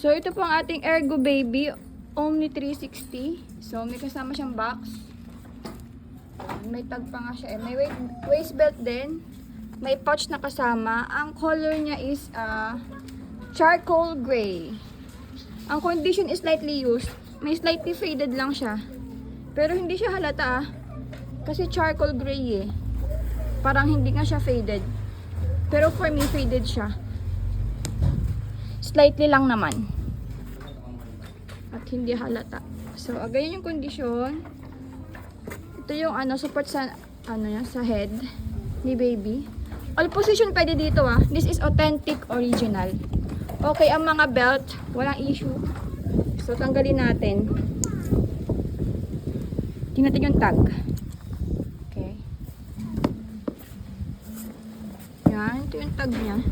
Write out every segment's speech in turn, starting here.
So, ito po ang ating Ergo Baby Omni 360. So, may kasama siyang box. May tag pa nga siya. May waist belt din. May pouch na kasama. Ang color niya is charcoal gray. Ang condition is slightly used. May slightly faded lang siya. Pero hindi siya halata kasi charcoal gray eh. Parang hindi nga siya faded. Pero for me, faded siya. Slightly lang naman. At hindi halata. So, ganyan yung condition. Ito yung support sa sa head ni baby. All position pwede dito This is authentic original. Okay, ang mga belt, walang issue. So, tanggalin natin. Tingnan natin yung tag. Okay. Yan, ito yung tag niya.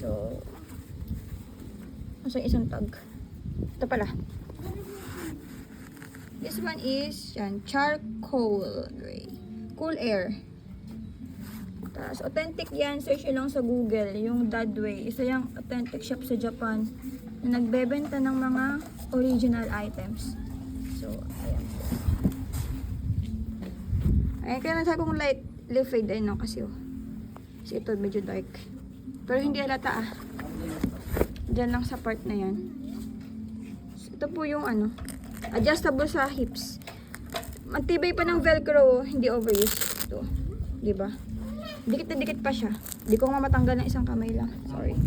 So, nasa isang tag. Ito pala. This one is charcoal gray. Cool air. Tapos, authentic yan. Search nyo lang sa Google. Yung Dadway. Isa yung authentic shop sa Japan na nagbebenta ng mga original items. So, ayan. Ayan, kaya nasabi kong light fade. Ayun kasi kasi ito medyo dark. Pero hindi halata Diyan lang sa part na yan. So, ito po yung adjustable sa hips. Matibay pa ng velcro, hindi overused. Ito, diba? Dikit na dikit pa siya. Hindi ko matanggal ng isang kamay lang. Sorry.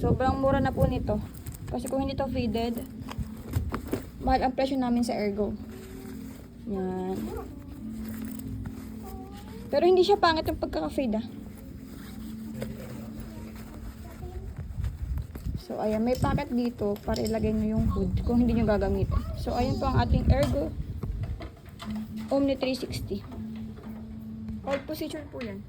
Sobrang mura na po nito. Kasi kung hindi to faded, mahal ang presyo namin sa Ergo. Yan. Pero hindi siya pangit yung pagkaka-fade So, ayan. May packet dito para ilagay nyo yung hood kung hindi nyo gagamitin. So, ayan po ang ating Ergo Omni 360. All position po yan.